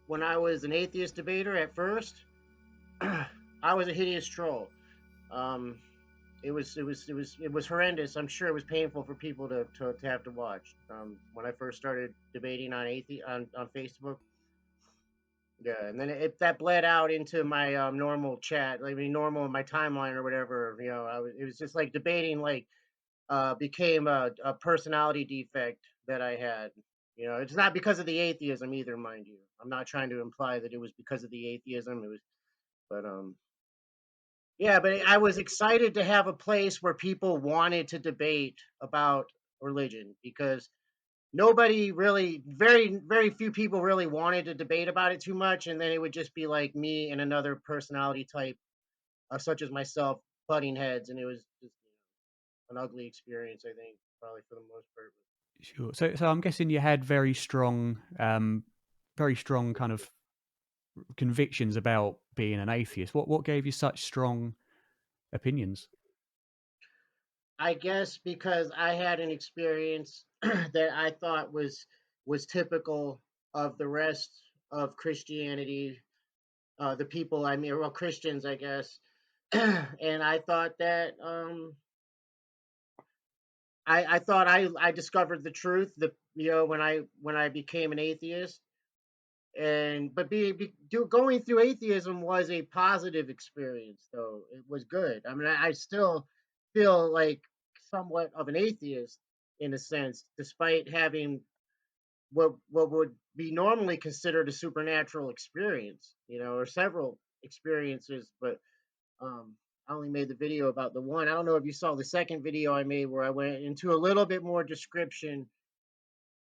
when I was an atheist debater at first, I was a hideous troll. Um, it was horrendous. I'm sure it was painful for people to have to watch. When I first started debating on Facebook, yeah, and then that bled out into my normal chat, like normal in my timeline or whatever. It was just like debating became a personality defect that I had. It's not because of the atheism either, mind you. I'm not trying to imply that it was because of the atheism. It was, but yeah, but I was excited to have a place where people wanted to debate about religion because nobody really, very few people really wanted to debate about it too much, and then it would just be like me and another personality type, such as myself, butting heads, and it was just an ugly experience. I think probably for the most part. Sure. So I'm guessing you had very strong kind of convictions about being an atheist. What gave you such strong opinions? I guess because I had an experience that I thought was typical of the rest of Christianity, the people I mean, well, Christians, I guess, and I thought that I thought I discovered the truth. When I became an atheist, and but going through atheism was a positive experience, though it was good. I mean, I still feel like somewhat of an atheist in a sense, despite having what would be normally considered a supernatural experience, or several experiences. But I only made the video about the one. I don't know if you saw the second video I made where I went into a little bit more description.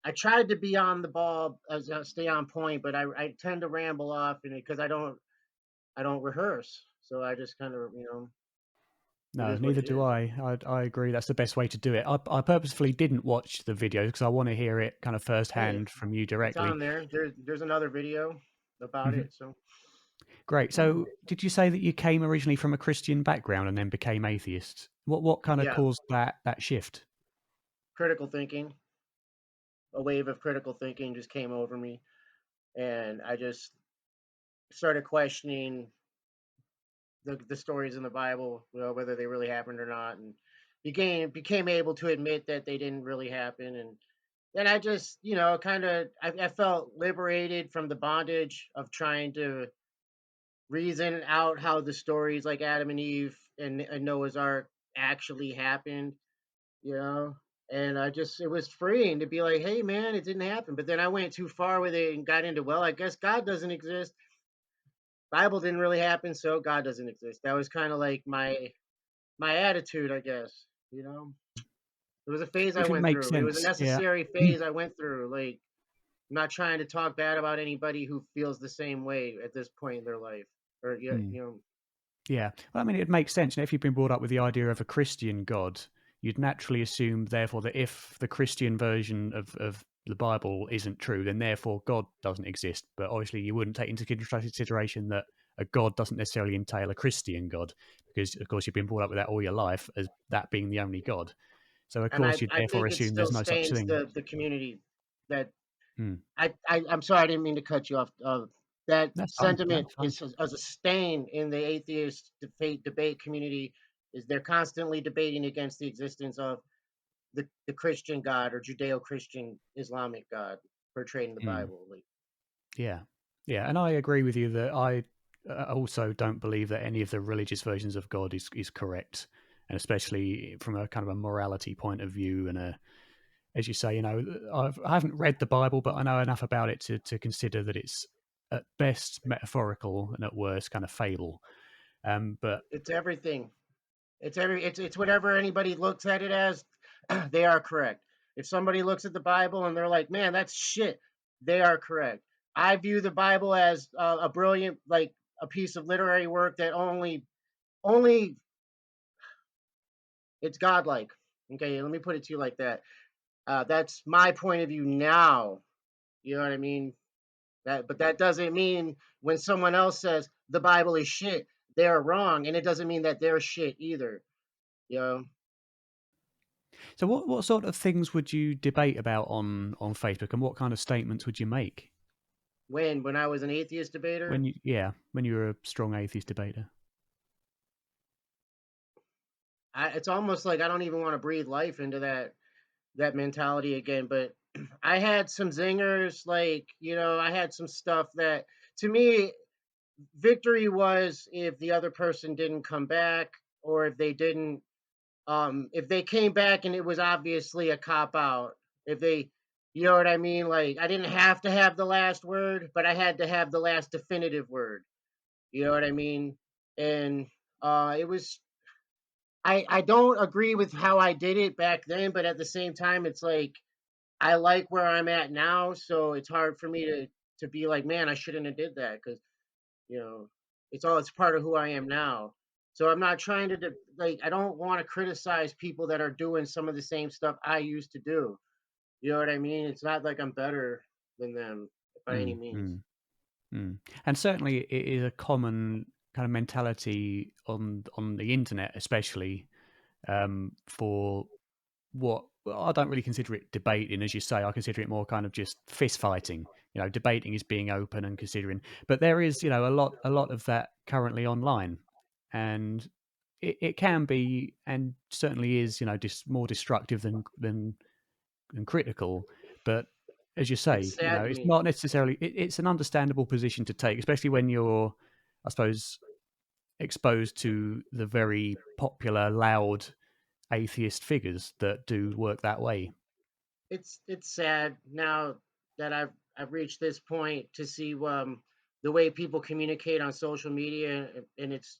I tried to be on the ball, as stay on point, but I tend to ramble off in it because I don't rehearse. So I just kind of, it No, is what neither it do is. I agree. That's the best way to do it. I purposefully didn't watch the video because I want to hear it kind of Hey, firsthand from you it's directly. on there. There's another video about Hmm. it. So Great. So, did you say that you came originally from a Christian background and then became atheist? What kind of yeah, caused that shift? critical thinking, a wave of critical thinking just came over me, and I just started questioning the stories in the Bible, whether they really happened or not, and became able to admit that they didn't really happen. And then I just, kind of, I felt liberated from the bondage of trying to reason out how the stories like Adam and Eve and Noah's Ark actually happened, you know. And it was freeing to be like, hey, man, it didn't happen. But then I went too far with it and got into, well, I guess God doesn't exist. Bible didn't really happen, so God doesn't exist. That was kind of like my attitude, I guess. It was a phase I Which would went make through, but it was a sense. Yeah. necessary phase I went through. Like, I'm not trying to talk bad about anybody who feels the same way at this point in their life, or yeah, Mm. Yeah. Well, I mean, it makes sense. If you've been brought up with the idea of a Christian God, you'd naturally assume, therefore, that if the Christian version of the Bible isn't true, then therefore God doesn't exist. But obviously, you wouldn't take into consideration that a God doesn't necessarily entail a Christian God, because, of course, you've been brought up with that all your life as that being the only God. So, of and course, I you'd I therefore think it assume still there's no such stains thing. the community. That Hmm. I'm sorry, I didn't mean to cut you off. That That's fine. sentiment That's fine. is as a stain in the atheist debate community. Is they're constantly debating against the existence of the Christian God or Judeo-Christian Islamic God portrayed in the Hmm. Bible. Like, Yeah, yeah, and I agree with you that I also don't believe that any of the religious versions of God is correct, and especially from a kind of a morality point of view. And as you say, I haven't read the Bible, but I know enough about it to consider that it's at best metaphorical and at worst kind of fable. But it's everything. It's whatever anybody looks at it as, they are correct. If somebody looks at the Bible and they're like, "Man, that's shit," they are correct. I view the Bible as a brilliant, like a piece of literary work that only it's godlike. Okay, let me put it to you like that. That's my point of view now. You know what I mean? But that doesn't mean when someone else says the Bible is shit, they're wrong, and it doesn't mean that they're shit either. You know, so, what sort of things would you debate about on Facebook, and what kind of statements would you make? When I was an atheist debater, When you were a strong atheist debater. it's almost like I don't even want to breathe life into that mentality again. But I had some zingers, like, I had some stuff that, to me, victory was if the other person didn't come back, or if they didn't, if they came back and it was obviously a cop out. If they, you know what I mean? Like, I didn't have to have the last word, but I had to have the last definitive word. You know what I mean? And it was, I don't agree with how I did it back then, but at the same time, it's like I like where I'm at now, so it's hard for me to be like, man, I shouldn't have did that, because you know it's part of who I am now. So I'm not trying to like, I don't want to criticize people that are doing some of the same stuff I used to do. You know what I mean? It's not like I'm better than them by any Mm, means. mm, mm. And certainly, it is a common kind of mentality on the internet, especially for what well, I don't really consider it debating, as you say. I consider it more kind of just fist fighting. Debating is being open and considering. But there is, a lot of that currently online, and it can be, and certainly is, more destructive than critical. But as you It's say, sad to it's me. not necessarily. It's an understandable position to take, especially when you're, I suppose, exposed to the very popular, loud atheist figures that do work that way. It's sad now that I've reached this point to see the way people communicate on social media, and it's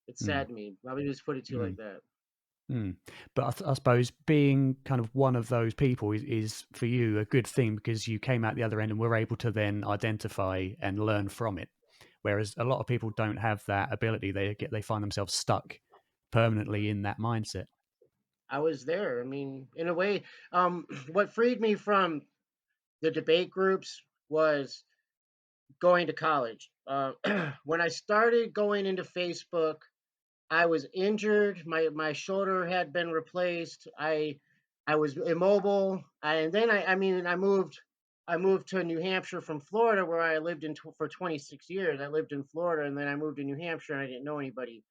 Mm, sad to me. Let me just put it to you like mm, that. mm. But I suppose being kind of one of those people is for you a good thing because you came out the other end and were able to then identify and learn from it. Whereas a lot of people don't have that ability. They find themselves stuck permanently in that mindset. I was there. I mean, in a way, what freed me from the debate groups was going to college. When I started going into Facebook, I was injured. My shoulder had been replaced. I was immobile. And then I mean, I moved to New Hampshire from Florida, where I lived for 26 years. I lived in Florida, and then I moved to New Hampshire, and I didn't know anybody.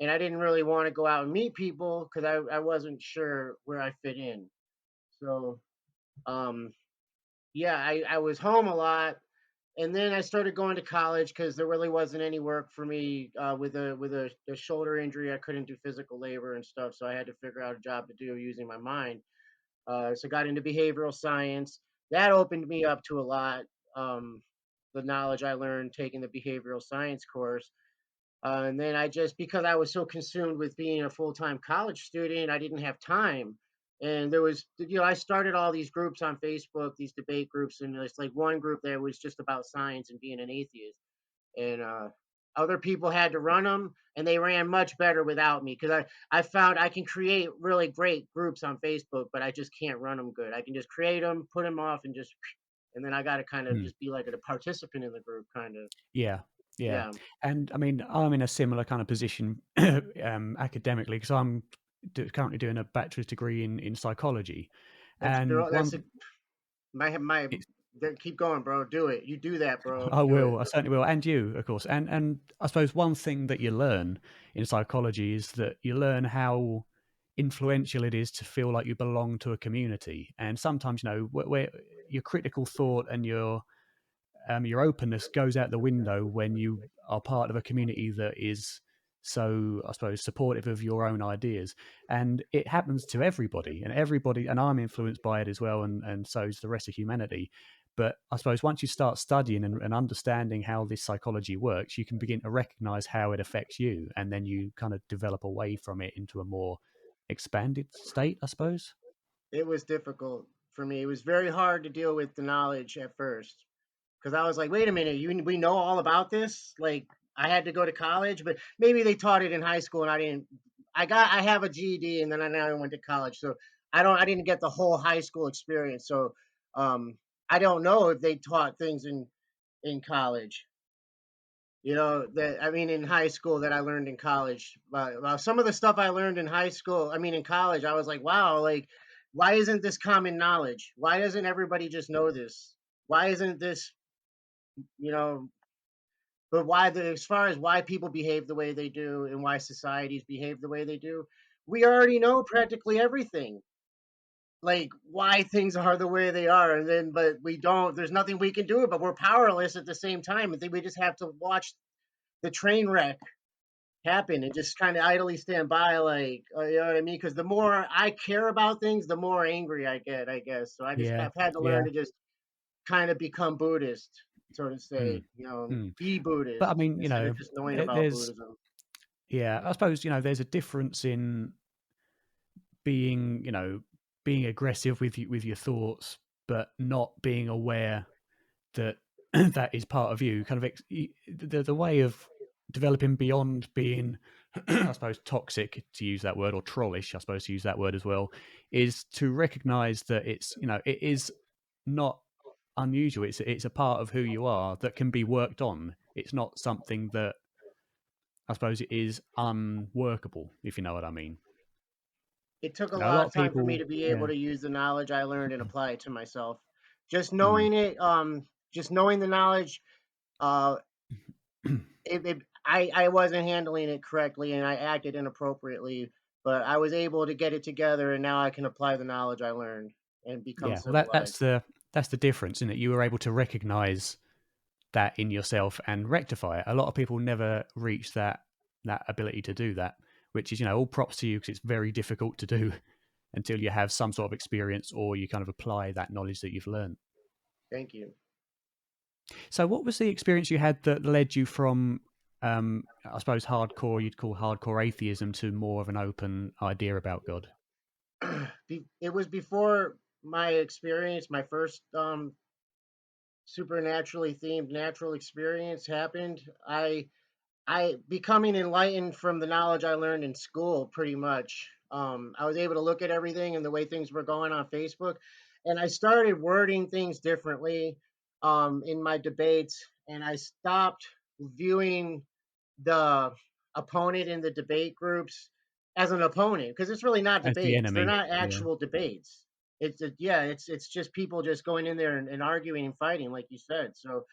And I didn't really want to go out and meet people because I wasn't sure where I fit in. So um, yeah, I was home a lot, and then I started going to college because there really wasn't any work for me with a shoulder injury. I couldn't do physical labor and stuff, so I had to figure out a job to do using my mind. So I got into behavioral science. That opened me up to a lot. Um, the knowledge I learned taking the behavioral science course. And then because I was so consumed with being a full time college student, I didn't have time. And there was, I started all these groups on Facebook, these debate groups, and there's like one group that was just about science and being an atheist. And other people had to run them, and they ran much better without me because I found I can create really great groups on Facebook, but I just can't run them good. I can just create them, put them off, and then I got to kind of Mm. just be like a participant in the group, kind of. Yeah, yeah. Yeah. And I mean, I'm in a similar kind of position academically because I'm currently doing a bachelor's degree in psychology. That's And bro. one, My. it's, Keep going, bro. Do it. You do that, bro. I Do it. will, I certainly will, and you, of course. And I suppose one thing that you learn in psychology is that you learn how influential it is to feel like you belong to a community. And sometimes, where your critical thought and your openness goes out the window when you are part of a community that is so, I suppose, supportive of your own ideas. And it happens to everybody, and I'm influenced by it as well, and so is the rest of humanity. But I suppose once you start studying and understanding how this psychology works, you can begin to recognize how it affects you, and then you kind of develop away from it into a more expanded state, I suppose. It was difficult for me. It was very hard to deal with the knowledge at first because I was like, wait a minute, we know all about this. Like, I had to go to college, but maybe they taught it in high school and I didn't. I have a GED, and then now I went to college, so I didn't get the whole high school experience. So um, I don't know if they taught things in college. That I mean, in high school that I learned in college. Some of the stuff I learned in high school, I mean, in college, I was like, wow, like, why isn't this common knowledge? Why doesn't everybody just know this? Why isn't this, you know, but as far as why people behave the way they do and why societies behave the way they do, we already know practically everything. Like why things are the way they are, and then but we don't. There's nothing we can do, but we're powerless at the same time. I think we just have to watch the train wreck happen and just kind of idly stand by, like you know what I mean? Because the more I care about things, the more angry I get, I guess. So Yeah, I've had to learn yeah. to just kind of become Buddhist, so to Mm, say, mm. be But I Buddhist mean, instead of just knowing about there's Buddhism. yeah, I suppose there's a difference in being being aggressive with your thoughts, but not being aware that that is part of you. Kind of the way of developing beyond being, I suppose, toxic to use that word, or trollish, I suppose, to use that word as well, is to recognize that it's it is not unusual. It's a part of who you are that can be worked on. It's not something that I suppose it is unworkable, if you know what I mean. It took a A lot lot of of time for me people, to be able yeah, to use the knowledge I learned and apply it to myself. Just mm. knowing it, just knowing the knowledge, uh, I wasn't handling it correctly and I acted inappropriately, but I was able to get it together and now I can apply the knowledge I learned and become Yeah, well, that's civilized. the difference, isn't it? You were able to recognize that in yourself and rectify it. A lot of people never reach that ability to do that, which is all props to you because it's very difficult to do until you have some sort of experience or you kind of apply that knowledge that you've learned. Thank you. So, what was the experience you had that led you from, I suppose, hardcore, you'd call hardcore atheism, to more of an open idea about God? It was before my experience, my first supernaturally themed natural experience happened. I becoming enlightened from the knowledge I learned in school, pretty much. I was able to look at everything and the way things were going on Facebook, and I started wording things differently in my debates, and I stopped viewing the opponent in the debate groups as an opponent because it's really not As the debates. They're enemy, not yeah. actual debates. Yeah, it's just people just going in there and arguing and fighting, like you said. So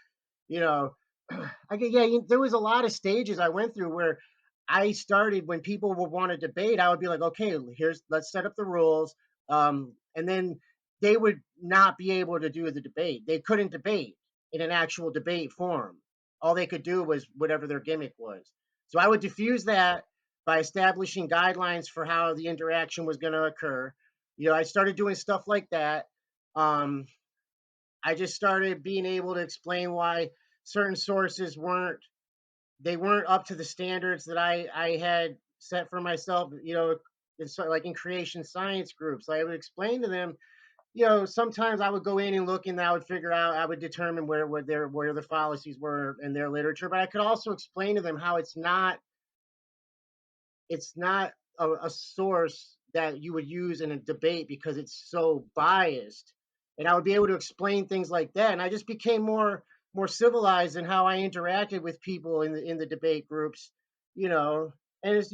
you know, yeah, there was a lot of stages I went through where I started when people would want to debate. I would be like, okay, let's set up the rules, and then they would not be able to do the debate. They couldn't debate in an actual debate form. All they could do was whatever their gimmick was. So I would diffuse that by establishing guidelines for how the interaction was going to occur. I started doing stuff like that. Um, I just started being able to explain why certain sources weren't up to the standards that I had set for myself. It's like in creation science groups. I would explain to them. Sometimes I would go in and look, and I would figure out, I would determine where the fallacies were in their literature. But I could also explain to them how it's not a source that you would use in a debate because it's so biased. And I would be able to explain things like that. And I just became more civilized in how I interacted with people in the debate groups, you know. And it's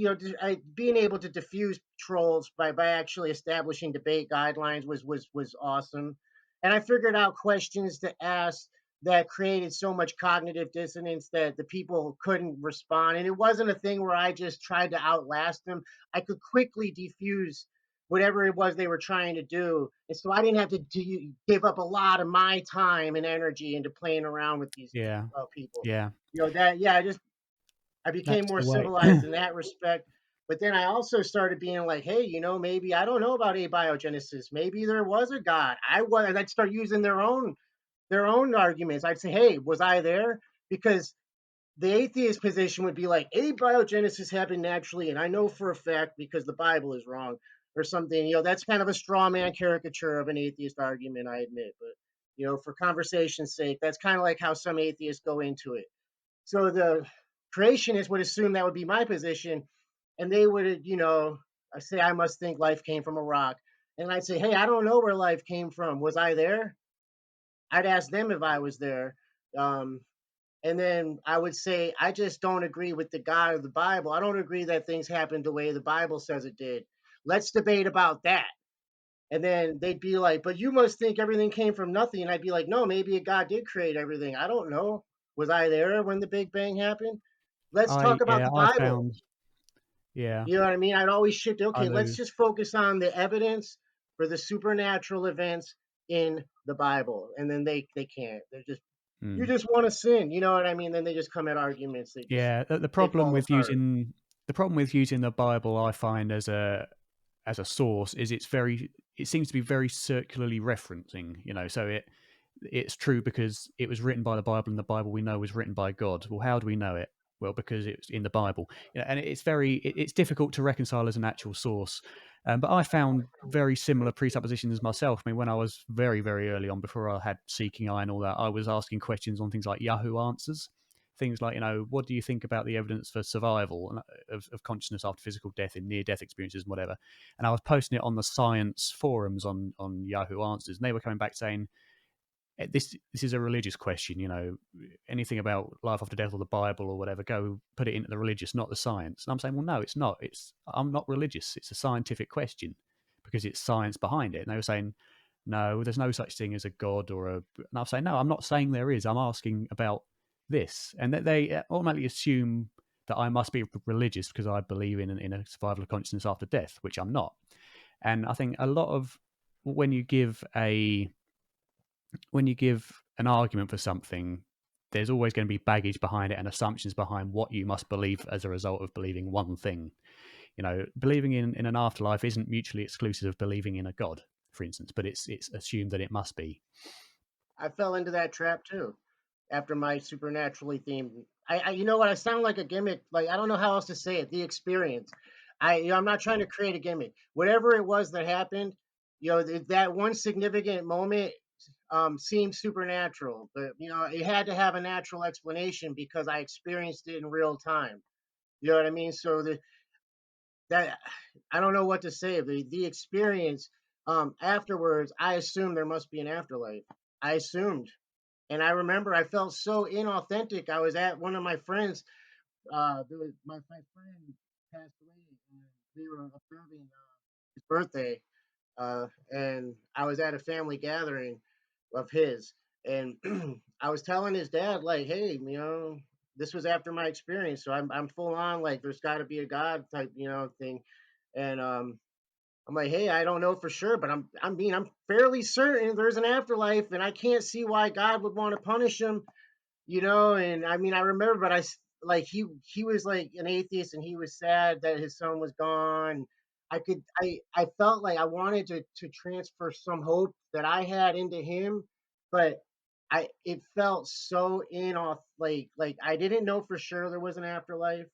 being able to diffuse trolls by actually establishing debate guidelines was awesome. And I figured out questions to ask that created so much cognitive dissonance that the people couldn't respond. And it wasn't a thing where I just tried to outlast them. I could quickly defuse whatever it was they were trying to do. And so I didn't have to give up a lot of my time and energy into playing around with these Yeah, people. yeah, Yeah, I became that's more the way. civilized in that respect. But then I also started being like, hey, maybe I don't know about abiogenesis. Maybe there was a God. I'd start using their own arguments. I'd say, hey, was I there? Because the atheist position would be like, abiogenesis happened naturally, and I know for a fact because the Bible is wrong or something. That's kind of a straw man caricature of an atheist argument, I admit. But, for conversation's sake, that's kind of like how some atheists go into it. So the creationists would assume that would be my position, and they would, I say I must think life came from a rock. And I'd say, hey, I don't know where life came from. Was I there? I'd ask them if I was there. Um, and then I would say, I just don't agree with the God of the Bible. I don't agree that things happened the way the Bible says it did. Let's debate about that. And then they'd be like, "But you must think everything came from nothing." And I'd be like, "No, maybe a God did create everything. I don't know. Was I there when the Big Bang happened? Let's talk about the I Bible." found, yeah, You know what I mean? I'd always shift. I Okay, let's know. just focus on the evidence for the supernatural events in the Bible, and then they can't. They're just, you Mm. just want to sin. You know what I mean? Then they just come at arguments. Yeah, They fall apart. the problem with using the Bible, I find as a source, is it seems to be very circularly referencing. You know, so it's true because it was written by the Bible, and the Bible we know was written by God. Well, how do we know it? Well, because it's in the Bible. You know, and it's difficult to reconcile as an actual source. But I found very similar presuppositions myself. I mean, when I was very, very early on, before I had Seeking Eye and all that, I was asking questions on things like Yahoo Answers. Things like, you know, what do you think about the evidence for survival of consciousness after physical death in near death experiences and whatever? And I was posting it on the science forums on Yahoo Answers, and they were coming back saying, this is a religious question. You know, anything about life after death or the Bible or whatever, go put it into the religious, not the science. And I'm saying, well, no, it's not. I'm not religious. It's a scientific question because it's science behind it. And they were saying, no, there's no such thing as a god or a. And I'm saying, no, I'm not saying there is. I'm asking about this, and that they automatically assume that I must be religious because I believe in a survival of consciousness after death, which I'm not. And I think a lot of when you give an argument for something, there's always going to be baggage behind it and assumptions behind what you must believe as a result of believing one thing. You know, believing in an afterlife isn't mutually exclusive of believing in a god, for instance, but it's assumed that it must be. I fell into that trap too after my supernaturally themed. You know what? I sound like a gimmick. Like, I don't know how else to say it. The experience. I'm not trying to create a gimmick. Whatever it was that happened, that one significant moment seemed supernatural, but it had to have a natural explanation because I experienced it in real time. You know what I mean? So that I don't know what to say. The experience afterwards, I assumed there must be an afterlife. I assumed, and I remember I felt so inauthentic. I was at one of my friends. My friend passed away, and we were observing his birthday, and I was at a family gathering of his, and I was telling his dad, like, "Hey, this was after my experience, so I'm full on like, there's got to be a God type, thing," and I'm like, "Hey, I don't know for sure, but I'm fairly certain there's an afterlife, and I can't see why God would want to punish him." And I mean, I remember, but like he was like an atheist, and he was sad that his son was gone. I felt like I wanted to transfer some hope that I had into him, but it felt so off, like I didn't know for sure there was an afterlife,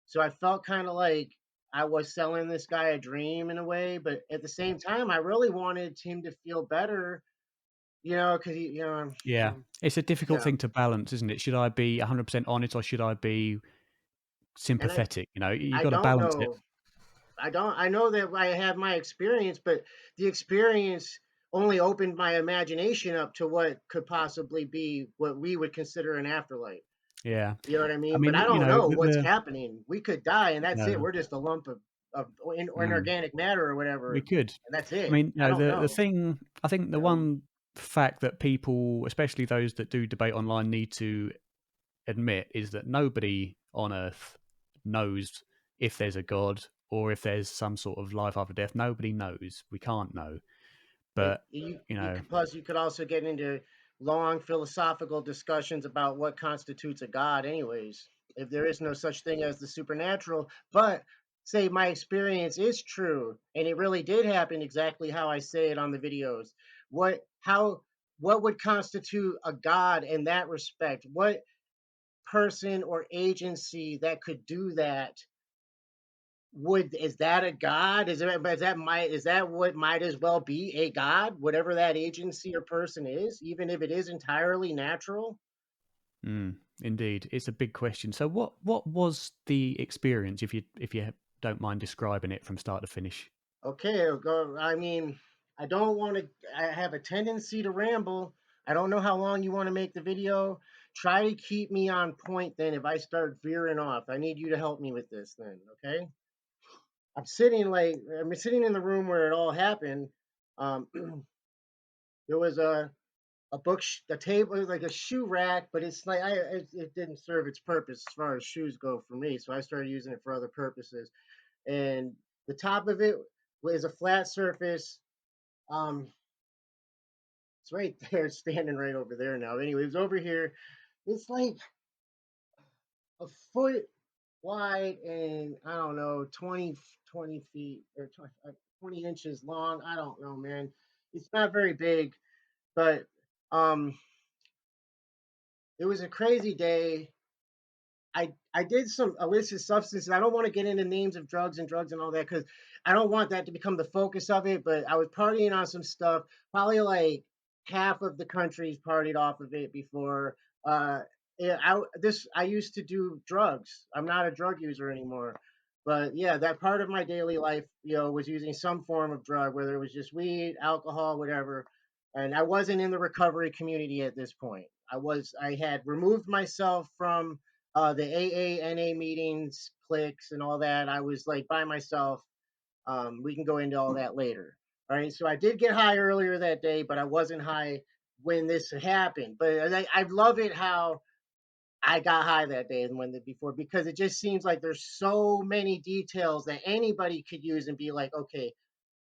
so I felt kind of like I was selling this guy a dream in a way, but at the same time I really wanted him to feel better, because he, Yeah, it's a difficult yeah. thing to balance, isn't it? Should I be 100% honest or should I be And sympathetic? You know, you I got to don't balance it. know. I know that I have my experience, but the experience only opened my imagination up to what could possibly be what we would consider an afterlife. Yeah, You know what I I mean? But mean, I you don't know, know what's happening. We could die, and that's it. no, We're just a lump of mm, inorganic matter or we whatever, could. and that's I it. mean, you I know, don't the know. thing, I think the You know? one fact that people, especially those that do debate online, need to admit is that nobody on Earth knows if there's a God or if there's some sort of life after death. Nobody knows. We can't know. It, But you you know, could, plus you could also get into long philosophical discussions about what constitutes a god anyways, if there is no such thing as the supernatural. But say my experience is true and it really did happen exactly how I say it on the videos, what would constitute a god in that respect? What person or agency that could do that, would is that a god? Is that what might as well be a god, whatever that agency or person is, even if it is entirely natural? indeed, it's a big question. So, what was the experience, if you don't mind describing it from start to finish? Okay, I mean, I don't want to. I have a tendency to ramble. I don't know how long you want to make the video. Try to keep me on point. Then, if I start veering off, I need you to help me with this. Then, okay? I'm sitting in the room where it all happened, Um, there was a book, a table, like a shoe rack, but it's like it didn't serve its purpose as far as shoes go for me. So I started using it for other purposes. And the top of it was a flat surface. Um, it's right there, it's standing right over there now. Anyway, it was over here. It's like a foot wide and I don't know, 20 feet or 20 inches long. I don't know, man. It's not very big, but um, it was a crazy day. I did some illicit substances. I don't want to get into names of drugs and all that because I don't want that to become the focus of it. But I was partying on some stuff. Probably like half of the country's partied off of it before. Uh, yeah, I used to do drugs. I'm not a drug user anymore. But yeah, that part of my daily life, was using some form of drug, whether it was just weed, alcohol, whatever. And I wasn't in the recovery community at this point. I had removed myself from the AA, meetings, cliques, and all that. I was like by myself. We can go into all that later. All right. So I did get high earlier that day, but I wasn't high when this happened. But I love it how I got high that day and when the before because it just seems like there's so many details that anybody could use and be like, okay,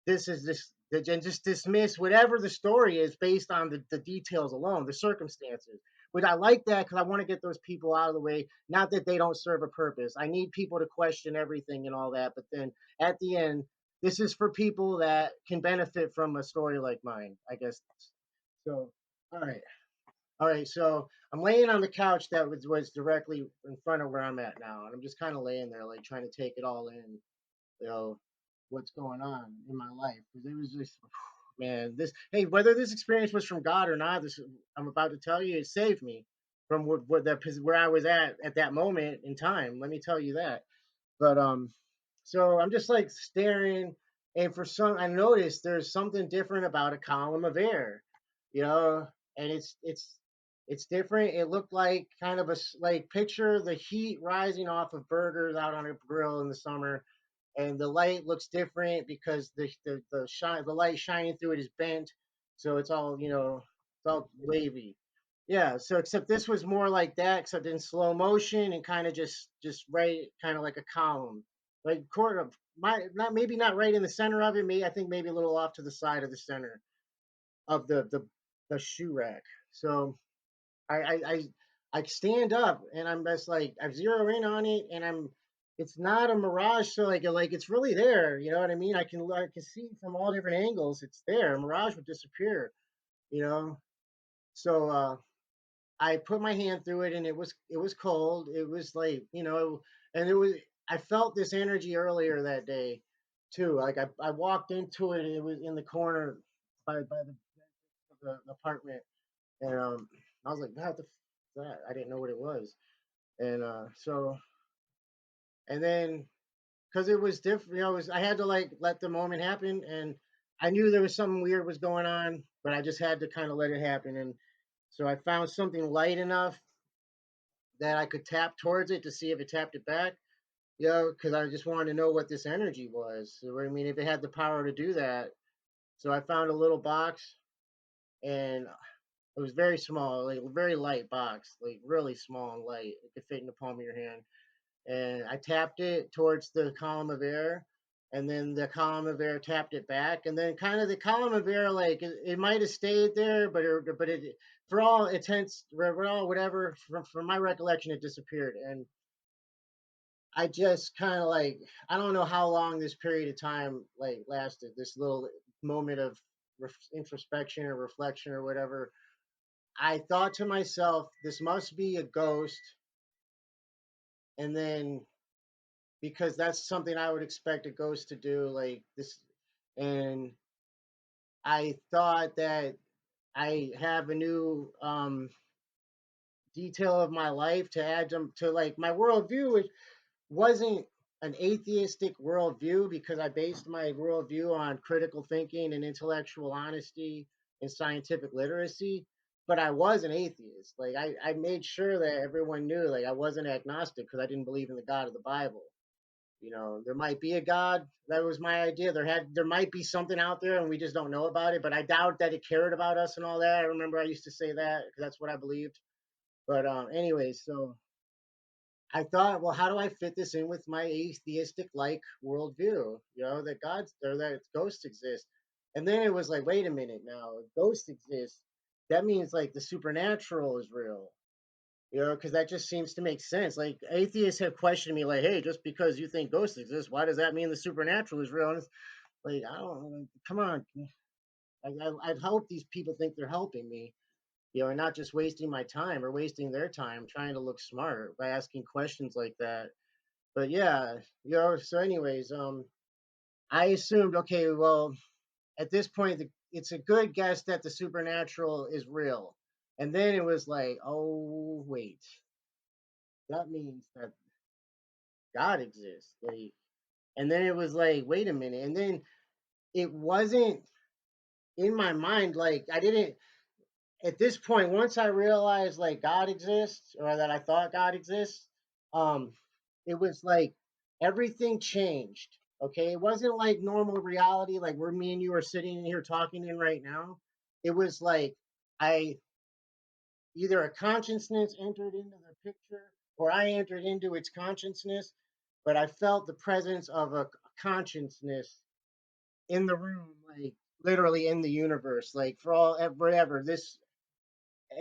this is this and just dismiss whatever the story is based on the details alone, the circumstances. But I like that because I want to get those people out of the way. Not that they don't serve a purpose. I need people to question everything and all that. But then at the end, this is for people that can benefit from a story like mine, I guess. So, all right. All right. So I'm laying on the couch that was directly in front of where I'm at now. And I'm just kind of laying there, like trying to take it all in, you know, what's going on in my life. Because it was just, man, hey, whether this experience was from God or not, this I'm about to tell you, it saved me from where I was at that moment in time. Let me tell you that. But so I'm just like staring, and for some, I noticed there's something different about a column of air, you know, and it's different. It looked like kind of like picture the heat rising off of burgers out on a grill in the summer, and the light looks different because the light shining through it is bent, so it's all wavy. Yeah, so except this was more like that, except in slow motion and kind of just right, kind of like a column, like quarter of my not maybe not right in the center of it. Maybe I think maybe a little off to the side of the center of the shoe rack. So I I I, I stand up and I'm just like I zero in on it and it's not a mirage, so like it's really there. You know what I mean? I can see from all different angles. It's there. A mirage would disappear. You know. So I put my hand through it and it was cold. It was like, and it was I felt this energy earlier that day too. Like I walked into it and it was in the corner by the apartment and I was like, what the f- that? I didn't know what it was. And and then because it was different, I had to like let the moment happen and I knew there was something weird was going on, but I just had to kind of let it happen. And so I found something light enough that I could tap towards it to see if it tapped it back. Because I just wanted to know what this energy was. So, I mean, if it had the power to do that. So I found a little box, and it was very small, like a very light box, like really small and light. It could fit in the palm of your hand. And I tapped it towards the column of air, and then the column of air tapped it back, and then kind of the column of air, like it might have stayed there, but for all intents, for all whatever, from my recollection, it disappeared, and I just kind of like I don't know how long this period of time like lasted. This little moment of introspection or reflection or whatever. I thought to myself, this must be a ghost, and then because that's something I would expect a ghost to do, like this, and I thought that I have a new detail of my life to add to like my worldview, which wasn't an atheistic worldview because I based my worldview on critical thinking and intellectual honesty and scientific literacy. But I was an atheist. Like I made sure that everyone knew like I wasn't agnostic because I didn't believe in the God of the Bible. There might be a God. That was my idea. There might be something out there and we just don't know about it, but I doubt that it cared about us and all that. I remember I used to say that because that's what I believed. But anyway, so I thought, well, how do I fit this in with my atheistic like worldview? That gods or that ghosts exist. And then it was like, wait a minute now, if ghosts exist, that means like the supernatural is real. Because that just seems to make sense. Like atheists have questioned me, like, "Hey, just because you think ghosts exist, why does that mean the supernatural is real?" And it's like, I don't. Come on. I'd hope these people think they're helping me, and not just wasting my time or wasting their time trying to look smart by asking questions like that. But yeah, So, anyways, I assumed, okay, well, at this point, it's a good guess that the supernatural is real. And then it was like, oh wait, that means that God exists. Like, and then it was like, wait a minute. And then it wasn't in my mind. Like, I didn't, at this point, once I realized like God exists or that I thought God exists, um, it was like everything changed. Okay. It wasn't like normal reality, like where me and you are sitting in here talking in right now. It was like I either a consciousness entered into the picture or I entered into its consciousness, but I felt the presence of a consciousness in the room, like literally in the universe, like for all wherever this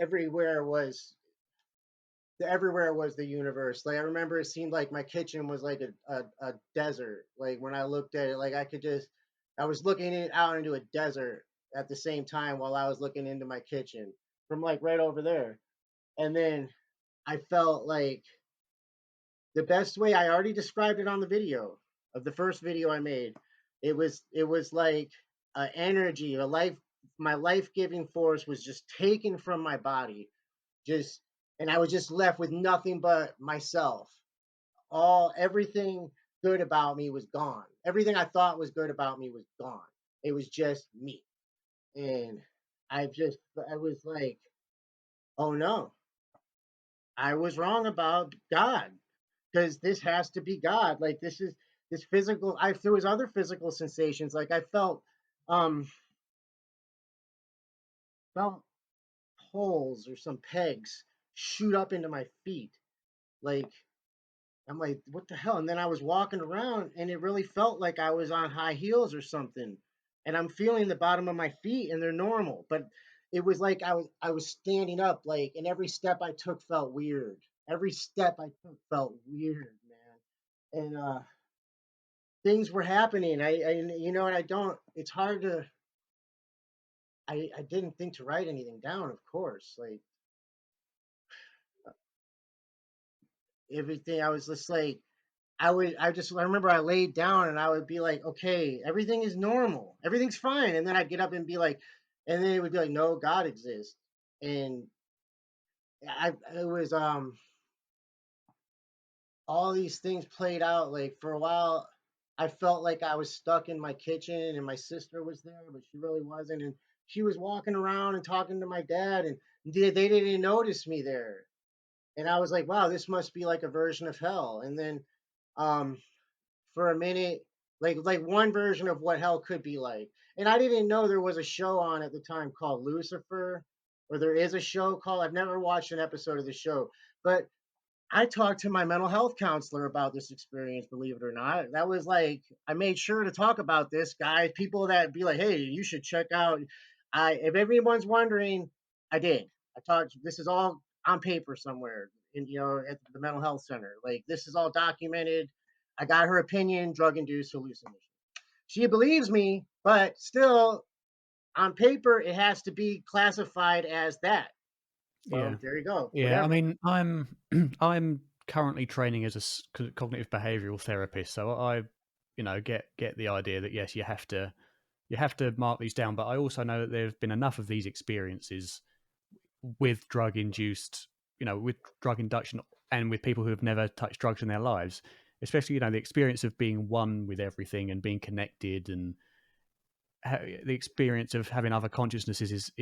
everywhere was everywhere was the universe. Like I remember it seemed like my kitchen was like a desert. Like when I looked at it, like I was looking out into a desert at the same time while I was looking into my kitchen from like right over there. And then I felt like the best way I already described it on the video of the first video I made. It was like energy, a life. My life giving force was just taken from my body, just and I was just left with nothing but myself. Everything good about me was gone. Everything I thought was good about me was gone. It was just me, and I was like, oh no, I was wrong about God because this has to be God. Like this physical. There was other physical sensations. Like I um felt holes or some pegs shoot up into my feet. Like I'm like, what the hell? And then I was walking around and it really felt like I was on high heels or something. And I'm feeling the bottom of my feet and they're normal. But it was like I was standing up, like, and every step I took felt weird. Every step I took felt weird, man. And things were happening. And I don't it's hard to I didn't think to write anything down, of course. Like everything I was just like I remember I laid down and I would be like, okay, everything is normal. Everything's fine. And then I'd get up and be like, and then it would be like, no, God exists. And it was, all these things played out. Like for a while, I felt like I was stuck in my kitchen and my sister was there, but she really wasn't. And she was walking around and talking to my dad and they didn't notice me there. And I was like, wow, this must be like a version of hell. And then, um, for a minute, like one version of what hell could be like. And I didn't know there was a show on at the time called Lucifer, or there is a show called. I've never watched an episode of the show, but I talked to my mental health counselor about this experience, believe it or not. That was like, I made sure to talk about this, guys. People that be like, hey, you should check out. If everyone's wondering, I did. I talked, this is all on paper somewhere at the mental health center. Like, this is all documented. I got her opinion, drug induced hallucination. She believes me, but still, on paper, it has to be classified as that. Yeah. Well, there you go. Yeah, I Whatever. mean, I'm currently training as a cognitive behavioral therapist, so I, get the idea that yes, you have to mark these down. But I also know that there's been enough of these experiences with drug induced, with drug induction, and with people who have never touched drugs in their lives, especially the experience of being one with everything and being connected, and the experience of having other consciousnesses is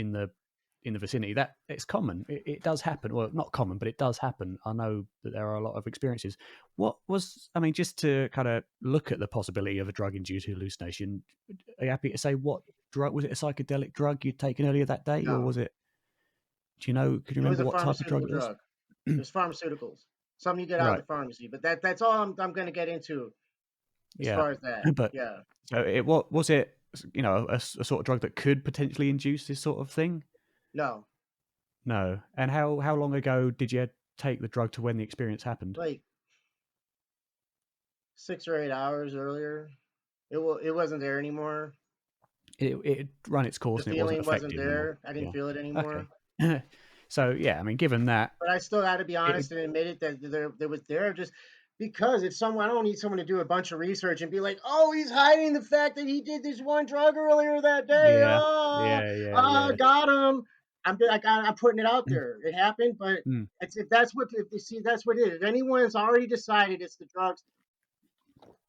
in the vicinity. That it's common. It does happen. Well, not common, but it does happen. I know that there are a lot of experiences. What was, I mean, just to kind of look at the possibility of a drug-induced hallucination, are you happy to say what drug, was it a psychedelic drug you'd taken earlier that day, or No, was it, do you know, could you it was remember a what type of drug pharmaceutical it was? drug. It's pharmaceuticals. Something you get out of Right. the pharmacy. But that's all I'm going to get into as Yeah. far as that. But Yeah. so what was it, a sort of drug that could potentially induce this sort of thing? No. No. And how long ago did you take the drug to when the experience happened? Like 6 or 8 hours earlier. It wasn't there anymore. It run its The course and it wasn't feeling wasn't effective anymore. there. I didn't Yeah. feel it anymore. Okay. So yeah, I mean, given that, But I still got to be it, honest and admit it that there was there just because it's someone I don't need someone to do a bunch of research and be like, oh, he's hiding the fact that he did this one drug earlier that day. yeah, yeah, yeah, yeah. Got him. I'm putting it out there. It happened, but Mm, if that's what if you see that's what it is. If anyone's already decided it's the drugs,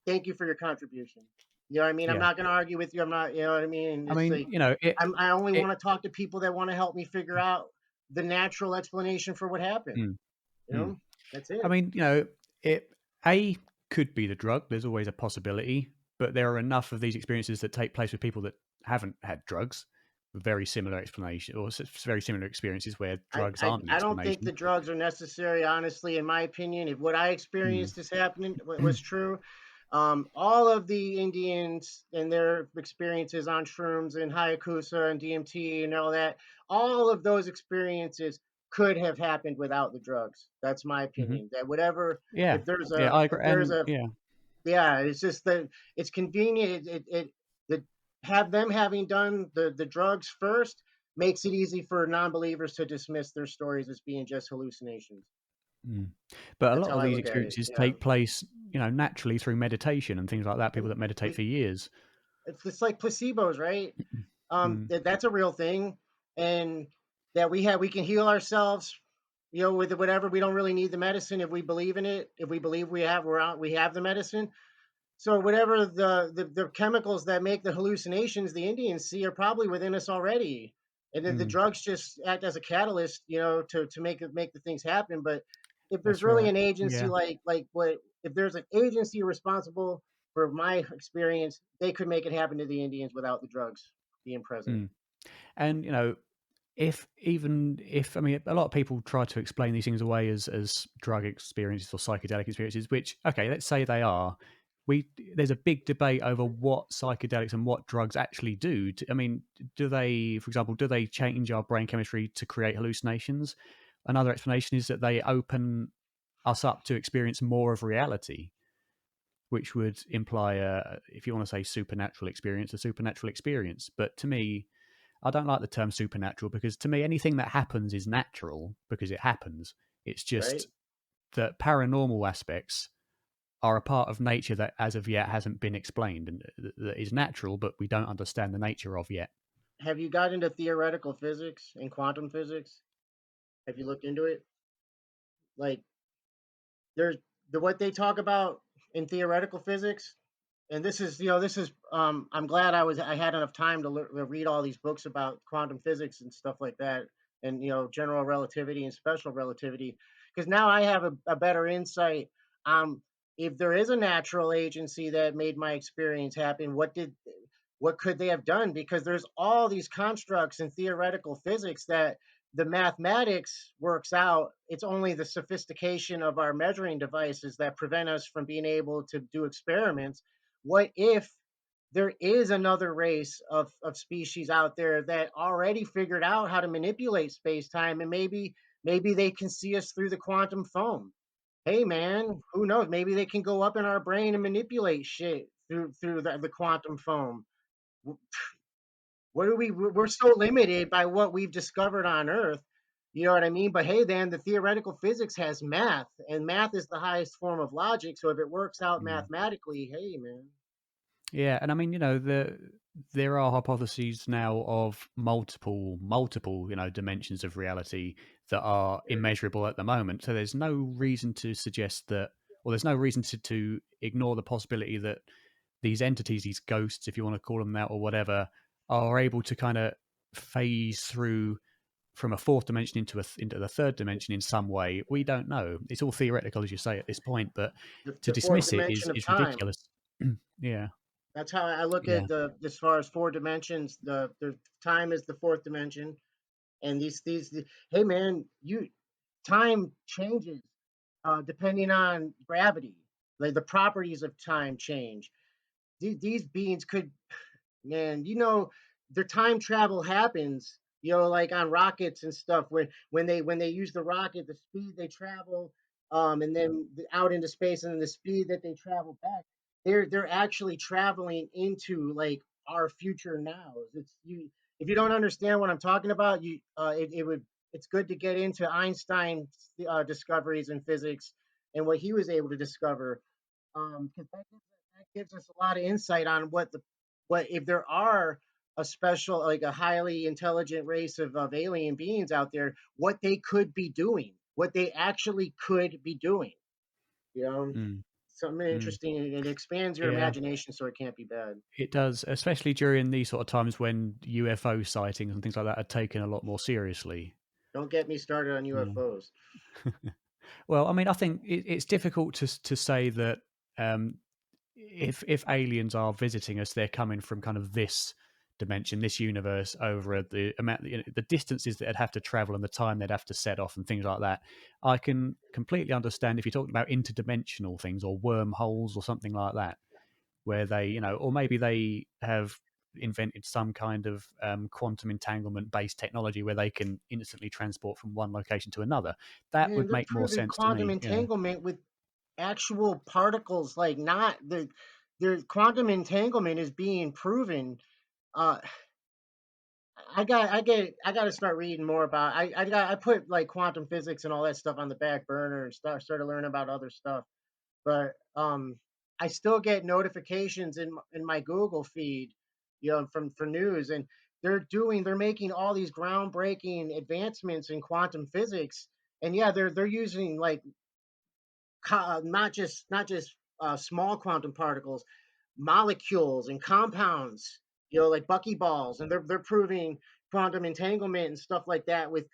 thank you for your contribution. You know what I mean? I'm yeah. not going to argue with you. I'm not. You know what I mean? I It's mean, like it, I only it, want to talk to people that want to help me figure out the natural explanation for what happened. mm, You mm. know, that's I it. mean, it a could be the drug. There's always a possibility, but there are enough of these experiences that take place with people that haven't had drugs, with very similar explanation or very similar experiences where drugs aren't the I don't think explanation. the drugs are necessary, honestly, in my opinion. If what I Mm. experienced is happening was true, all of the Indians and their experiences on shrooms and Hayakusa and DMT and all of those experiences could have happened without the drugs. That's my Hmm. opinion. That whatever, Yeah, yeah, I agree. if there's And a yeah, yeah, it's just that it's convenient. The have them having done the drugs first makes it easy for non-believers to dismiss their stories as being just hallucinations. mm. But a That's lot how of I these look at it. experiences Yeah, take place, naturally through meditation and things like that. People and that meditate we for years. it's just like placebos, right? Mm, That's a real thing, and that we can heal ourselves. You know, with whatever we don't really need the medicine if we believe in it. If we believe we have the medicine. So whatever the chemicals that make the hallucinations the Indians see are probably within us already. And then the mm, drugs just act as a catalyst, to make the things happen. But if there's that's really right. an agency Yeah. like what if there's an agency responsible for my experience, they could make it happen to the Indians without the drugs being present. Mm. And if I mean, a lot of people try to explain these things away as drug experiences or psychedelic experiences, which, okay, let's say they are. There's a big debate over what psychedelics and what drugs actually do. I mean, do they, for example, do they change our brain chemistry to create hallucinations? Another explanation is that they open us up to experience more of reality, which would imply if you want to say supernatural experience, a supernatural experience. But to me, I don't like the term supernatural because to me, anything that happens is natural because it happens. It's Right? just that paranormal aspects are a part of nature that as of yet hasn't been explained and that is natural, but we don't understand the nature of yet. Have you got into theoretical physics and quantum physics? Have you looked into it? Like there's what they talk about in theoretical physics, and this is I'm glad I had enough time to read all these books about quantum physics and stuff like that, and general relativity and special relativity, because now I have a better insight on if there is a natural agency that made my experience happen. What could they have done? Because there's all these constructs in theoretical physics that the mathematics works out. It's only the sophistication of our measuring devices that prevent us from being able to do experiments. What if there is another race of species out there that already figured out how to manipulate space-time, and maybe they can see us through the quantum foam? Hey man, who knows? Maybe they can go up in our brain and manipulate shit through the quantum foam. What are we're so limited by what we've discovered on Earth. You know what I mean? But hey, then the theoretical physics has math, and math is the highest form of logic. So if it works out Mm. mathematically, hey, man. Yeah, and I mean, there are hypotheses now of multiple, dimensions of reality that are immeasurable at the moment. So there's no reason to suggest that, or there's no reason to ignore the possibility that these entities, these ghosts, if you want to call them that or whatever, are able to kind of phase through from a fourth dimension into the third dimension in some way. We don't know. It's all theoretical, as you say, at this point. But to The fourth dismiss it dimension of is time. ridiculous. Yeah, That's how I look yeah. at the as far as four dimensions. The time is the fourth dimension, and hey man, you time changes depending on gravity. Like the properties of time change. These beings could, man, their time travel happens, like on rockets and stuff, when they use the rocket, the speed they travel, and then out into space, and then the speed that they travel back, they're actually traveling into like our future now. It's you If you don't understand what I'm talking about, it's good to get into Einstein's discoveries in physics and what he was able to discover, because that gives us a lot of insight on what if there are a special, like a highly intelligent race of alien beings out there, what they could be doing, what they actually could be doing. You know, Mm, something mm. interesting, and it expands your Yeah, imagination, so it can't be bad. it does, especially during these sort of times when UFO sightings and things like that are taken a lot more seriously. Don't get me started on Yeah. UFOs. Well, I mean, I think it's difficult to say that um, if aliens are visiting us, they're coming from kind of this dimension, this universe, over the amount, the distances that they'd have to travel and the time they'd have to set off and things like that. I can completely understand if you're talking about interdimensional things or wormholes or something like that, where they, or maybe they have invented some kind of quantum entanglement based technology where they can instantly transport from one location to another. That Man, would they're make more proving sense to quantum me. Yeah. entanglement with actual particles, like not the their quantum entanglement is being proven. uh I got to start reading more about. I put like quantum physics and all that stuff on the back burner and started learning about other stuff. But I still get notifications in my Google feed, from for news, and they're making all these groundbreaking advancements in quantum physics, and yeah, they're using like not just small quantum particles, molecules and compounds, like buckyballs, and they're proving quantum entanglement and stuff like that with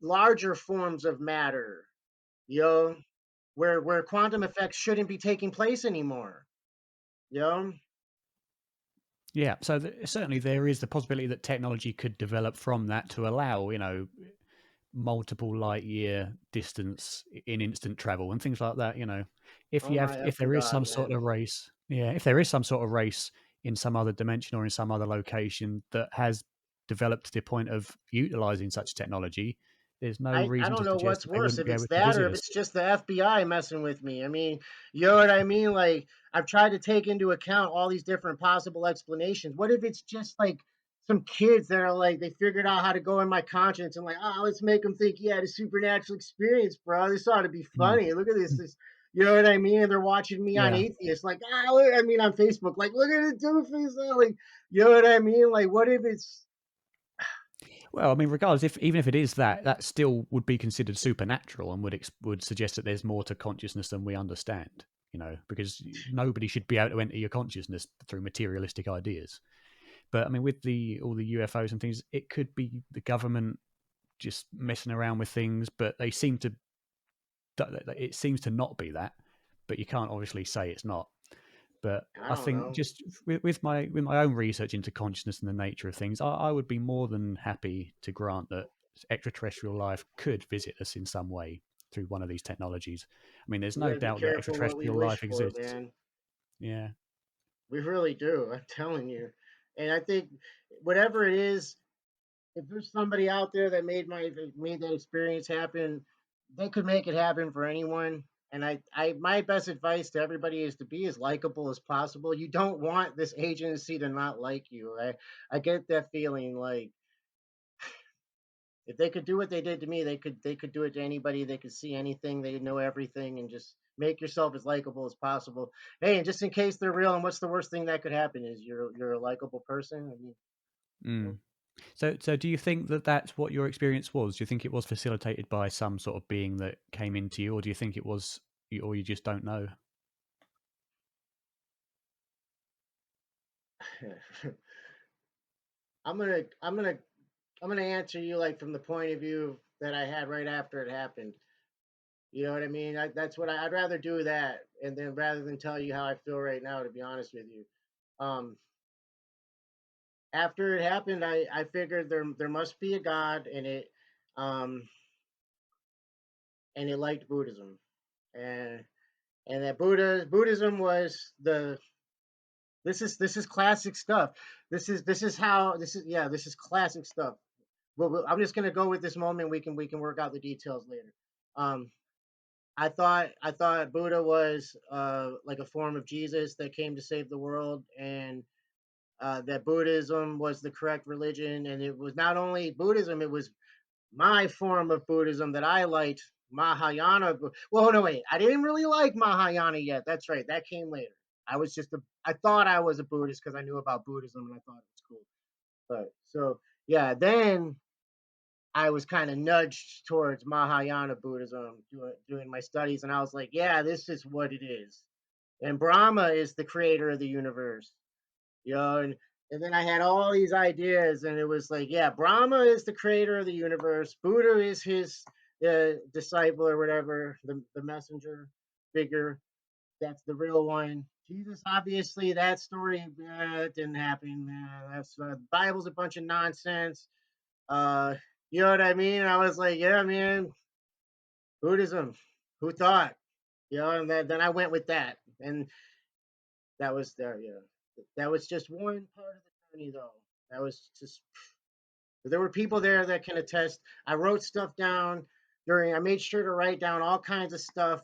larger forms of matter, you know, where quantum effects shouldn't be taking place anymore. You know, Yeah, so certainly there is the possibility that technology could develop from that to allow, multiple light year distance in instant travel and things like that. If oh you have, my if there effing is some god, sort man! of race, yeah, if there is some sort of race in some other dimension or in some other location that has developed to the point of utilizing such technology, there's no I reason don't to know suggest what's that they worse, wouldn't if be it's able to that or visit if us. it's just the FBI messing with me. I mean, you know what I mean? Like, I've tried to take into account all these different possible explanations. What if it's just like some kids that are like, they figured out how to go in my conscience and like, let's make them think he had a supernatural experience, bro. This ought to be Mm. funny. Look at this. You know what I mean? And they're watching me on Yeah. Atheist, like, I mean, on Facebook, like, look at the doofus. Like, you know what I mean? Like, what if it's, Well, I mean, regardless, if even if it is that, that still would be considered supernatural and would suggest that there's more to consciousness than we understand. Because nobody should be able to enter your consciousness through materialistic ideas. But I mean, with the all the UFOs and things, it could be the government just messing around with things, but they seem to. It seems to not be that, but you can't obviously say it's not. But I I don't think know. just with my own research into consciousness and the nature of things, I would be more than happy to grant that extraterrestrial life could visit us in some way through one of these technologies. I mean, there's We no got to be doubt that careful what we extraterrestrial wish life for, exists. man. Yeah. We really do. I'm telling you. And I think whatever it is, if there's somebody out there that made that experience happen, they could make it happen for anyone. And my best advice to everybody is to be as likable as possible. You don't want this agency to not like you. I get that feeling, like if they could do what they did to me, they could do it to anybody. They could see anything, they know everything, and just make yourself as likable as possible. Hey, and just in case they're real, and what's the worst thing that could happen is you're a likable person. I mean, you know, Mm. So do you think that that's what your experience was? Do you think it was facilitated by some sort of being that came into you, or do you think it was, or you just don't know? I'm gonna I'm gonna answer you like from the point of view that I had right after it happened. You know what I mean? That's what I'd rather do that, and then rather than tell you how I feel right now. To be honest with you, um, after it happened, I figured there must be a God, um, and it liked Buddhism, and that Buddhism was the this is classic stuff. This is how this is classic stuff. Well, I'm just gonna go with this moment. We can work out the details later. Um, I thought Buddha was like a form of Jesus that came to save the world, and that Buddhism was the correct religion. And it was not only Buddhism; it was my form of Buddhism that I liked, Mahayana. Well, no, wait, I didn't really like Mahayana yet. That's right, that came later. I thought I was a Buddhist because I knew about Buddhism and I thought it was cool. But so yeah, then I was kind of nudged towards Mahayana Buddhism doing my studies, and I was like, yeah, this is what it is. And Brahma is the creator of the universe, and then I had all these ideas, and it was like, yeah, Brahma is the creator of the universe. Buddha is his disciple or whatever, the messenger figure. That's the real one. Jesus, obviously, that story didn't happen. That's Bible's a bunch of nonsense. Uh, you know what I mean? I was like, yeah, man, Buddhism. Who thought? And then I went with that, and that was there. Yeah, that was just one part of the journey, though. That was just there were people there that can attest. I wrote stuff down during. I made sure to write down all kinds of stuff.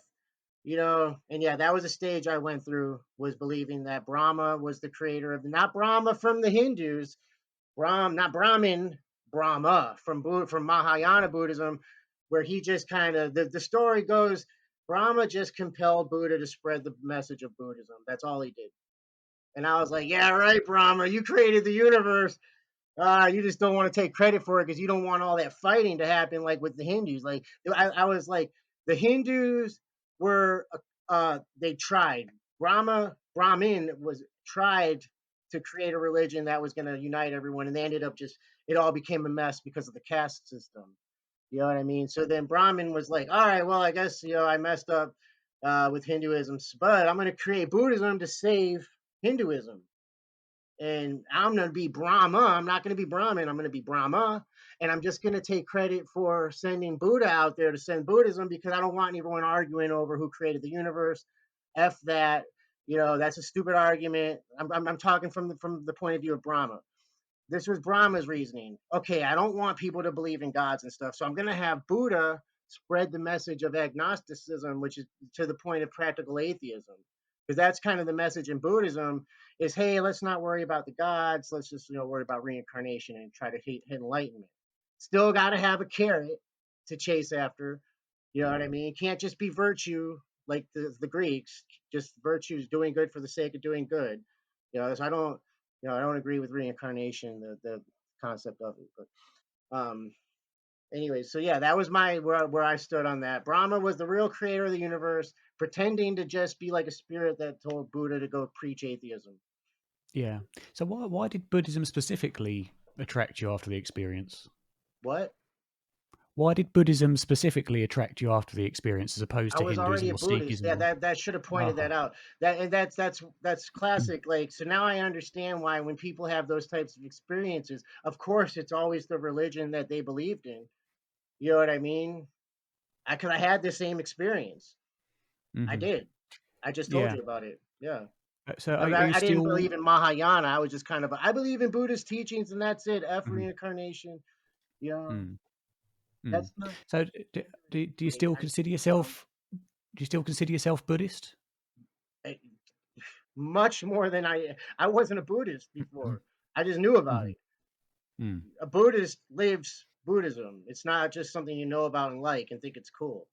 And yeah, that was a stage I went through, was believing that Brahma was the creator of, not Brahma from the Hindus, not Brahmin, Brahma from Mahayana Buddhism, where he just kind of the story goes, Brahma just compelled Buddha to spread the message of Buddhism. That's all he did. And I was like, yeah, right, Brahma, you created the universe. You just don't want to take credit for it because you don't want all that fighting to happen like with the Hindus. Like I was like, the Hindus were they tried. Brahmin was tried to create a religion that was going to unite everyone, and they ended up just it all became a mess because of the caste system. You know what I mean? So then Brahmin was like, all right, well, I guess I messed up with Hinduism, but I'm going to create Buddhism to save Hinduism, and I'm going to be Brahma. I'm not going to be Brahmin. I'm going to be Brahma. And I'm just going to take credit for sending Buddha out there to send Buddhism because I don't want anyone arguing over who created the universe. F that. That's a stupid argument. I'm talking from the point of view of Brahma. This was Brahma's reasoning. Okay, I don't want people to believe in gods and stuff, so I'm going to have Buddha spread the message of agnosticism, which is to the point of practical atheism, because that's kind of the message in Buddhism is, hey, let's not worry about the gods, let's just worry about reincarnation and try to hit enlightenment. Still got to have a carrot to chase after. You know what I mean? It can't just be virtue like the Greeks, just virtues doing good for the sake of doing good. So I don't agree with reincarnation, the concept of it. But anyway, so yeah, that was where I stood on that. Brahma was the real creator of the universe, pretending to just be like a spirit that told Buddha to go preach atheism. Yeah. So why did Buddhism specifically attract you after the experience? What? Why did Buddhism specifically attract you after the experience as opposed I to was already Hinduism a or Buddhist. Sikhism? That should have pointed Ah, that out. That's classic. Like, so now I understand why when people have those types of experiences, of course it's always the religion that they believed in. You know what I mean? Because I had the same experience. I mm-hmm. did. I just told Yeah. you about it. Yeah. So I, are you I didn't still? believe in Mahayana. I was just I believe in Buddhist teachings and that's it. F Mhm, reincarnation. You know, mm, mm. that's not So do you anything. still consider yourself? Do you still consider yourself Buddhist? I, much more than I wasn't a Buddhist Mm-hmm. before. I just knew about Mm-hmm. it. Mm. A Buddhist lives Buddhism. It's not just something you know about and like and think it's cool.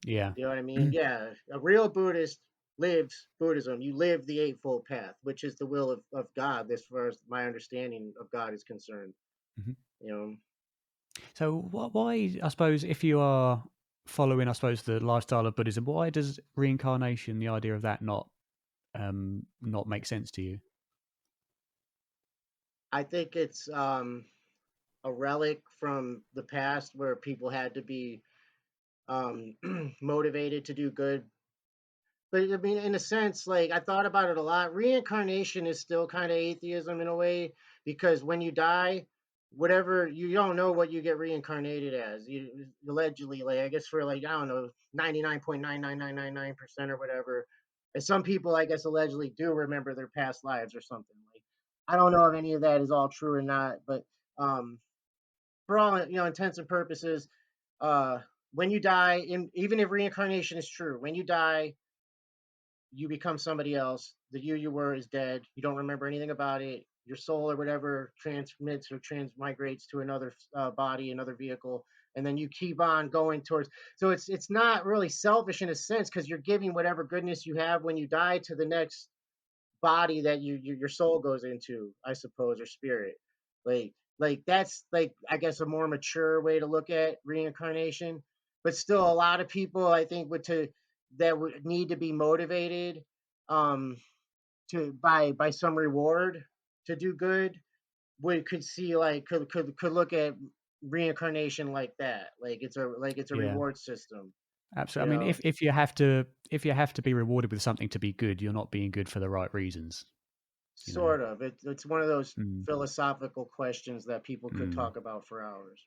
Yeah. You know what I mean? Yeah. A real Buddhist lives Buddhism. You live the Eightfold Path, which is the will of God, as far as my understanding of God is concerned. Mhm. You know, So why, I suppose, if you are following, I suppose, the lifestyle of Buddhism, why does reincarnation, the idea of that, not make sense to you? I think it's a relic from the past where people had to be um, motivated to do good. But I mean, in a sense, like I thought about it a lot. Reincarnation is still kind of atheism in a way because when you die, whatever you don't know what you get reincarnated as. You allegedly, like I guess for like I don't know, 99.99999% or whatever. And some people, I guess, allegedly do remember their past lives or something. Like I don't know if any of that is all true or not, but um, for all intents and purposes, uh, when you die, even if reincarnation is true, when you die you become somebody else. The you were is dead. You don't remember anything about it. Your soul or whatever transmits or transmigrates to another body, another vehicle, and then you keep on going towards. So it's not really selfish in a sense because you're giving whatever goodness you have when you die to the next body that your soul goes into, I suppose, or spirit. Like that's like I guess a more mature way to look at reincarnation. But still, a lot of people I think would to that would need to be motivated um to by some reward to do good would could see like could look at reincarnation like that, like it's a Yeah, reward system, you absolutely. I mean, know. if you have to be rewarded with something to be good, you're not being good for the right reasons. You know. Sort of. It's one of those Mm, philosophical questions that people could mm. talk about for hours.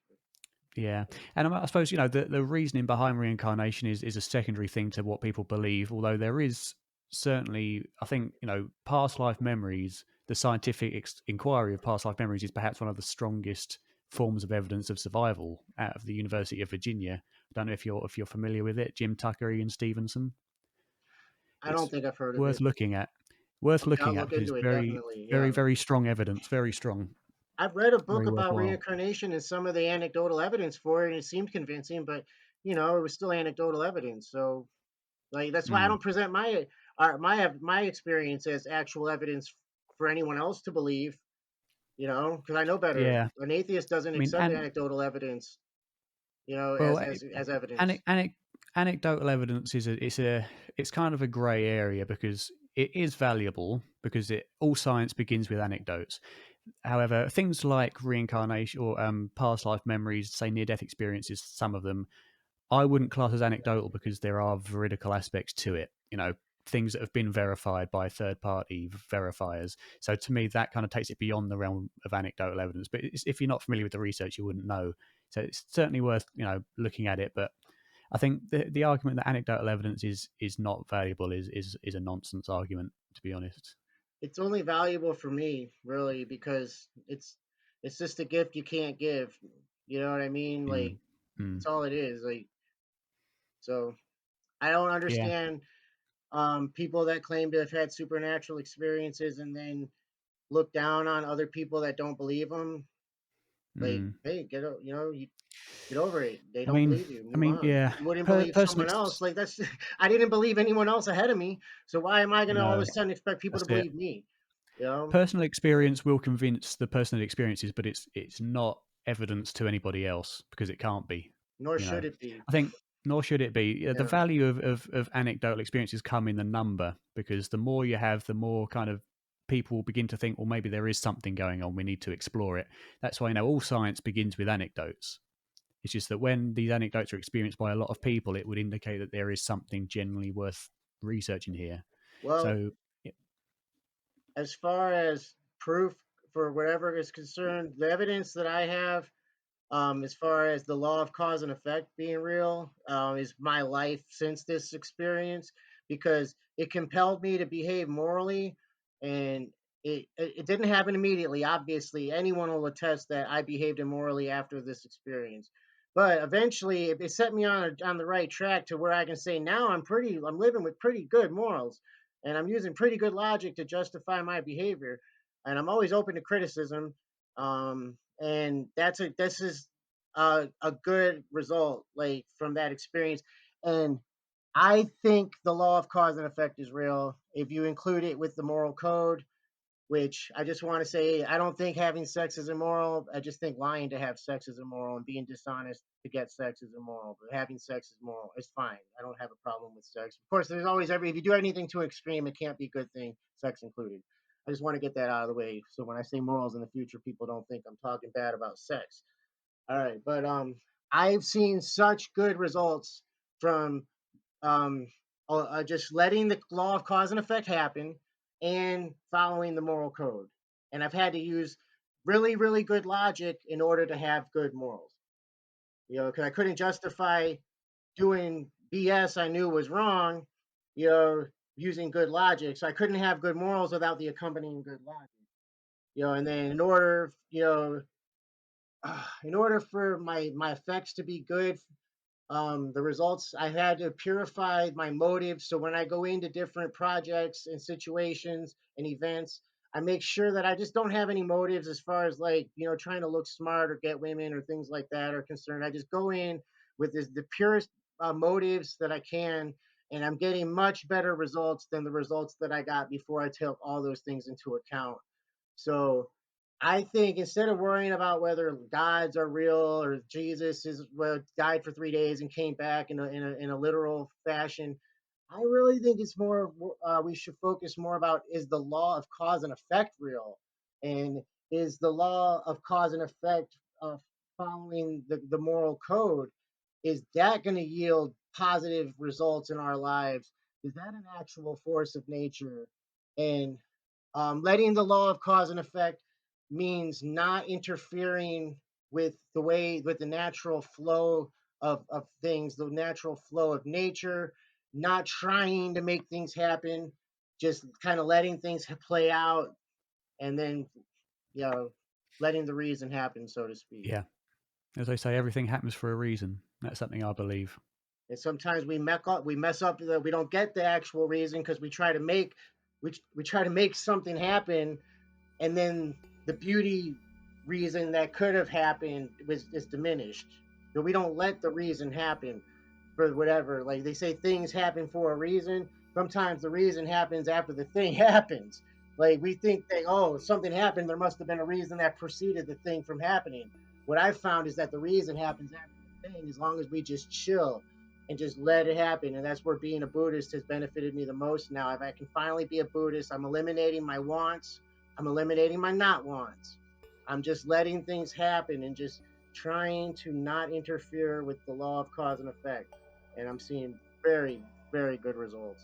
Yeah, and I suppose the reasoning behind reincarnation is a secondary thing to what people believe. Although there is certainly, I think past life memories. The scientific inquiry of past life memories is perhaps one of the strongest forms of evidence of survival out of the University of Virginia. I don't know if you're familiar with it, Jim Tucker, Ian Stevenson. I don't It's think I've heard of worth it. looking at. Worth Okay, I'll looking at look because it's into it very, definitely. very, Yeah. very strong evidence. Very strong. I've read a book Very about worthwhile. reincarnation and some of the anecdotal evidence for it, and it seemed convincing, but it was still anecdotal evidence. So, like, that's why I Mm. don't present my experience as actual evidence for anyone else to believe. Because I know better. Yeah, An atheist doesn't I mean, accept and anecdotal evidence, well, as evidence. ane- ane- anecdotal evidence it's kind of a grey area because it is valuable because all science begins with anecdotes. However, things like reincarnation or past life memories, say near death experiences, some of them I wouldn't class as anecdotal because there are veridical aspects to it. Things that have been verified by third party verifiers. So to me, that kind of takes it beyond the realm of anecdotal evidence. But if you're not familiar with the research, you wouldn't know. So it's certainly worth looking at it. But I think the argument that anecdotal evidence is not valuable is a nonsense argument, to be honest. It's only valuable for me, really, because it's just a gift you can't give. You know what I mean? Mm. Like Mm. that's all it is. Like so, I don't Yeah. understand people that claim to have had supernatural experiences and then look down on other people that don't believe them. Like, Mm. hey, you get over it. They I don't mean, believe you. I Move mean, on. yeah. You wouldn't believe Personal, someone else. Like that's I didn't believe anyone else ahead of me. So why am I gonna all of no, a sudden expect people to that's it. believe me? You know? Personal experience will convince the person that experiences, but it's not evidence to anybody else because it can't be. Nor You know, should it be. I think nor should it be. The Yeah. value of anecdotal experiences come in the number because the more you have, the more kind of people will begin to think, well, maybe there is something going on. We need to explore it. That's why all science begins with anecdotes. It's just that when these anecdotes are experienced by a lot of people, it would indicate that there is something generally worth researching here. Well, So, as far as proof for whatever is concerned, the evidence that I have, as far as the law of cause and effect being real, is my life since this experience because it compelled me to behave morally, and it didn't happen immediately. Obviously, anyone will attest that I behaved immorally after this experience. But eventually, it set me on the right track to where I can say now I'm living with pretty good morals, and I'm using pretty good logic to justify my behavior, and I'm always open to criticism. And this is a good result like from that experience. And I think the law of cause and effect is real if you include it with the moral code, which I just want to say I don't think having sex is immoral. I just think lying to have sex is immoral and being dishonest to get sex is immoral. But having sex is moral. It's fine. I don't have a problem with sex. Of course, there's always if you do anything too extreme, it can't be a good thing, sex included. I just want to get that out of the way. So when I say morals in the future, people don't think I'm talking bad about sex. All right. But I've seen such good results from um, just letting the law of cause and effect happen and following the moral code. And I've had to use really, really good logic in order to have good morals. Because I couldn't justify doing BS I knew was wrong, you know, using good logic. So I couldn't have good morals without the accompanying good logic. And then in order for my effects to be good, the results I had to purify my motives. So when I go into different projects and situations and events, I make sure that I just don't have any motives as far as like trying to look smart or get women or things like that are concerned. I just go in with the purest motives that I can, and I'm getting much better results than the results that I got before I took all those things into account. So I think instead of worrying about whether gods are real or Jesus died for 3 days and came back in a literal fashion, I really think it's more we should focus more about, is the law of cause and effect real, and is the law of cause and effect following the moral code, is that going to yield positive results in our lives? Is that an actual force of nature? And letting the law of cause and effect means not interfering with the natural flow of things, the natural flow of nature, not trying to make things happen, just kind of letting things play out, and then you know letting the reason happen, so to speak. Yeah. As they say, everything happens for a reason. That's something I believe. And sometimes we mess up that we don't get the actual reason because we try to make something happen, and then the beauty reason that could have happened is diminished. So we don't let the reason happen for whatever. Like they say, things happen for a reason. Sometimes the reason happens after the thing happens. Like we think that, oh, something happened, there must have been a reason that preceded the thing from happening. What I've found is that the reason happens after the thing, as long as we just chill and just let it happen. And that's where being a Buddhist has benefited me the most. Now, if I can finally be a Buddhist, I'm eliminating my wants, I'm eliminating my not wants. I'm just letting things happen and just trying to not interfere with the law of cause and effect. And I'm seeing very, very good results.